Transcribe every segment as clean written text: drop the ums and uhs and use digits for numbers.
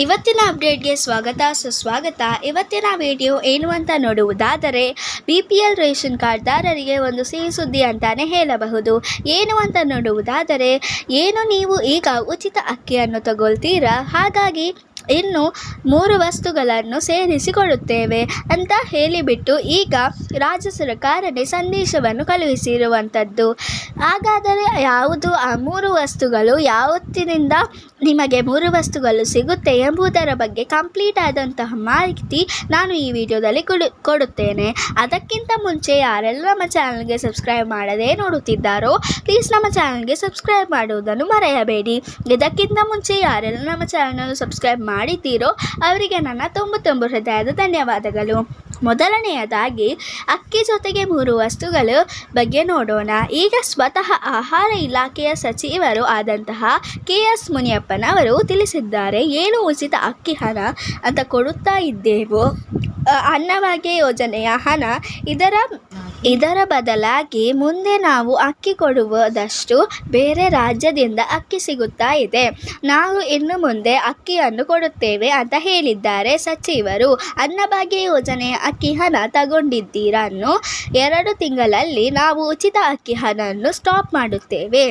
ಇವತ್ತಿನ ಅಪ್ಡೇಟ್ಗೆ ಸ್ವಾಗತ ಸುಸ್ವಾಗತ. ಇವತ್ತಿನ ವಿಡಿಯೋ ಏನು ಅಂತ ನೋಡುವುದಾದರೆ BPL ರೇಷನ್ ಕಾರ್ಡ್ದಾರರಿಗೆ ಒಂದು ಸಿಹಿ ಸುದ್ದಿ ಅಂತಾನೆ ಹೇಳಬಹುದು. ಏನು ಅಂತ ನೋಡುವುದಾದರೆ ನೀವು ಈಗ ಉಚಿತ ಅಕ್ಕಿಯನ್ನು ತಗೊಳ್ತೀರಾ, ಹಾಗಾಗಿ ಇನ್ನು 3 ವಸ್ತುಗಳನ್ನು ಸೇರಿಸಿಕೊಡುತ್ತೇವೆ ಅಂತ ಹೇಳಿಬಿಟ್ಟು ಈಗ ರಾಜ್ಯ ಸರ್ಕಾರನೇ ಸಂದೇಶವನ್ನು ಕಳುಹಿಸಿರುವಂಥದ್ದು. ಹಾಗಾದರೆ ಯಾವುದು ಆ 3 ವಸ್ತುಗಳು, ಯಾವತ್ತಿನಿಂದ ನಿಮಗೆ 3 ವಸ್ತುಗಳು ಸಿಗುತ್ತೆ ಎಂಬುದರ ಬಗ್ಗೆ ಕಂಪ್ಲೀಟ್ ಆದಂತಹ ಮಾಹಿತಿ ನಾನು ಈ ವಿಡಿಯೋದಲ್ಲಿ ಕೊಡುತ್ತೇನೆ. ಅದಕ್ಕಿಂತ ಮುಂಚೆ ಯಾರೆಲ್ಲ ನಮ್ಮ ಚಾನಲ್ಗೆ ಸಬ್ಸ್ಕ್ರೈಬ್ ಮಾಡದೇ ನೋಡುತ್ತಿದ್ದಾರೋ ಪ್ಲೀಸ್ ನಮ್ಮ ಚಾನಲ್ಗೆ ಸಬ್ಸ್ಕ್ರೈಬ್ ಮಾಡುವುದನ್ನು ಮರೆಯಬೇಡಿ. ಇದಕ್ಕಿಂತ ಮುಂಚೆ ಯಾರೆಲ್ಲ ನಮ್ಮ ಚಾನಲ್ ಸಬ್ಸ್ಕ್ರೈಬ್ ಮಾಡಿದ್ದೀರೋ ಅವರಿಗೆ ನನ್ನ ತುಂಬ ಹೃದಯದ ಧನ್ಯವಾದಗಳು. ಮೊದಲನೆಯದಾಗಿ ಅಕ್ಕಿ ಜೊತೆಗೆ 3 ವಸ್ತುಗಳ ಬಗ್ಗೆ ನೋಡೋಣ. ಈಗ ಸ್ವತಃ ಆಹಾರ ಇಲಾಖೆಯ ಸಚಿವರು ಆದಂತಹ KS ಮುನಿಯಪ್ಪನವರು ತಿಳಿಸಿದ್ದಾರೆ. ಏನು ಉಚಿತ ಅಕ್ಕಿ ಹಣ ಅಂತ ಕೊಡುತ್ತಾ ಇದ್ದೇವೋ ಅನ್ನಭಾಗ್ಯ ಯೋಜನೆಯ ಹಣ, ಇದರ ಬದಲಾಗಿ ಮುಂದೆ ನಾವು ಅಕ್ಕಿ ಕೊಡುವುದಷ್ಟು ಬೇರೆ ರಾಜ್ಯದಿಂದ ಅಕ್ಕಿ ಸಿಗುತ್ತಾ ಇದೆ. ನಾವು ಇನ್ನು ಮುಂದೆ ಅಕ್ಕಿಯನ್ನು ಕೊಡುತ್ತೇವೆ ಅಂತ ಹೇಳಿದ್ದಾರೆ ಸಚಿವರು. ಅನ್ನಭಾಗ್ಯ ಯೋಜನೆಯ ಅಕ್ಕಿ ಹಣ ತಗೊಂಡಿದ್ದೀರನ್ನು 2 ತಿಂಗಳಲ್ಲಿ ನಾವು ಉಚಿತ ಅಕ್ಕಿ ಹಣವನ್ನು ಸ್ಟಾಪ್ ಮಾಡುತ್ತೇವೆ.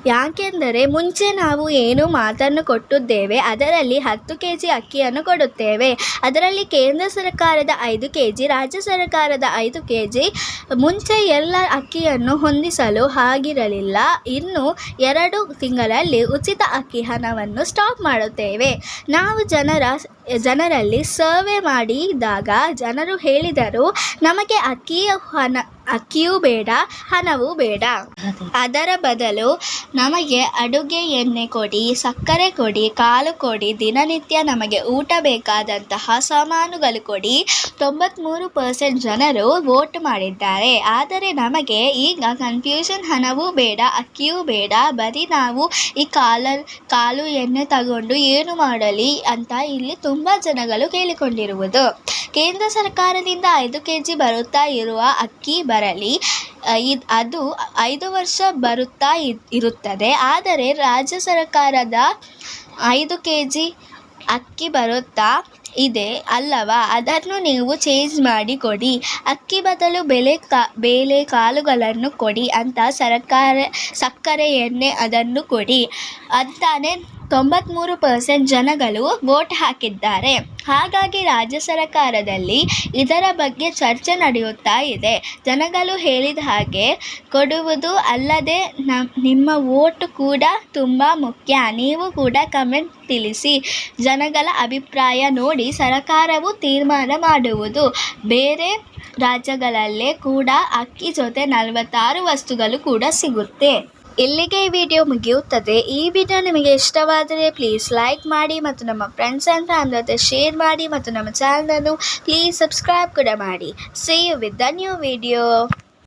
ಯಾಕೆಂದರೆ ಮುಂಚೆ ನಾವು ಏನು ಮಾತನ್ನು ಕೊಟ್ಟಿದ್ದೇವೆ ಅದರಲ್ಲಿ 10 kg ಅಕ್ಕಿಯನ್ನು ಕೊಡುತ್ತೇವೆ. ಅದರಲ್ಲಿ ಕೇಂದ್ರ ಸರ್ಕಾರದ 5 kg, ರಾಜ್ಯ ಸರ್ಕಾರದ 5 kg ಮುಂಚೆ ಎಲ್ಲ ಅಕ್ಕಿಯನ್ನು ಹೊಂದಿಸಲು ಆಗಿರಲಿಲ್ಲ. ಇನ್ನು 2 ತಿಂಗಳಲ್ಲಿ ಉಚಿತ ಅಕ್ಕಿ ಹಣವನ್ನು ಸ್ಟಾಪ್ ಮಾಡುತ್ತೇವೆ. ನಾವು ಜನರಲ್ಲಿ ಸರ್ವೆ ಮಾಡಿದಾಗ ಜನರು ಹೇಳಿದರು, ನಮಗೆ ಅಕ್ಕಿಯೂ ಬೇಡ, ಹಣವೂ ಬೇಡ, ಅದರ ಬದಲು ನಮಗೆ ಅಡುಗೆ ಎಣ್ಣೆ ಕೊಡಿ, ಸಕ್ಕರೆ ಕೊಡಿ, ಕಾಳು ಕೊಡಿ, ದಿನನಿತ್ಯ ನಮಗೆ ಊಟ ಬೇಕಾದಂತಹ ಸಾಮಾನುಗಳು ಕೊಡಿ. 93% ಜನರು ವೋಟ್ ಮಾಡಿದ್ದಾರೆ. ಆದರೆ ನಮಗೆ ಈಗ ಕನ್ಫ್ಯೂಷನ್, ಹಣವೂ ಬೇಡ, ಅಕ್ಕಿಯೂ ಬೇಡ, ಬರೀ ನಾವು ಈ ಕಾಳು ಎಣ್ಣೆ ತಗೊಂಡು ಏನು ಮಾಡಲಿ ಅಂತ ಇಲ್ಲಿ ತುಂಬ ಜನಗಳು ಕೇಳಿಕೊಂಡಿರುವುದು. ಕೇಂದ್ರ ಸರ್ಕಾರದಿಂದ 5 kg ಬರುತ್ತಾ ಇರುವ ಅಕ್ಕಿ ಬರಲಿ, ಅದು 5 ವರ್ಷ ಬರುತ್ತಾ ಇರುತ್ತದೆ. ಆದರೆ ರಾಜ್ಯ ಸರ್ಕಾರದ 5 kg ಅಕ್ಕಿ ಬರುತ್ತಾ ಇದೆ ಅಲ್ಲವಾ, ಅದನ್ನು ನೀವು ಚೇಂಜ್ ಮಾಡಿ ಕೊಡಿ. ಅಕ್ಕಿ ಬದಲು ಬೇಳೆ ಕಾಳುಗಳನ್ನು ಕೊಡಿ ಅಂತ ಸಕ್ಕರೆ ಎಣ್ಣೆ ಅದನ್ನು ಕೊಡಿ ಅಂತಾನೆ 93% ಜನಗಳು ವೋಟ್ ಹಾಕಿದ್ದಾರೆ. ಹಾಗಾಗಿ ರಾಜ್ಯ ಸರ್ಕಾರದಲ್ಲಿ ಇದರ ಬಗ್ಗೆ ಚರ್ಚೆ ನಡೆಯುತ್ತಾ ಇದೆ. ಜನಗಳು ಹೇಳಿದ ಹಾಗೆ ಕೊಡುವುದು ಅಲ್ಲದೆ ನಿಮ್ಮ ವೋಟ್ ಕೂಡ ತುಂಬ ಮುಖ್ಯ. ನೀವು ಕೂಡ ಕಮೆಂಟ್ ತಿಳಿಸಿ. ಜನಗಳ ಅಭಿಪ್ರಾಯ ನೋಡಿ ಸರ್ಕಾರವು ತೀರ್ಮಾನ ಮಾಡುವುದು. ಬೇರೆ ರಾಜ್ಯಗಳಲ್ಲೇ ಕೂಡ ಅಕ್ಕಿ ಜೊತೆ 46 ವಸ್ತುಗಳು ಕೂಡ ಸಿಗುತ್ತೆ. ಇಲ್ಲಿಗೆ ಈ ವಿಡಿಯೋ ಮುಗಿಯುತ್ತದೆ. ಈ ವಿಡಿಯೋ ನಿಮಗೆ ಇಷ್ಟವಾದರೆ ಪ್ಲೀಸ್ ಲೈಕ್ ಮಾಡಿ ಮತ್ತು ನಮ್ಮ ಫ್ರೆಂಡ್ಸ್ ಆ್ಯಂಡ್ ಫ್ಯಾಮಿಲಿ ಜೊತೆ ಶೇರ್ ಮಾಡಿ ಮತ್ತು ನಮ್ಮ ಚಾನಲನ್ನು ಪ್ಲೀಸ್ ಸಬ್ಸ್ಕ್ರೈಬ್ ಕೂಡ ಮಾಡಿ. See you with the new video.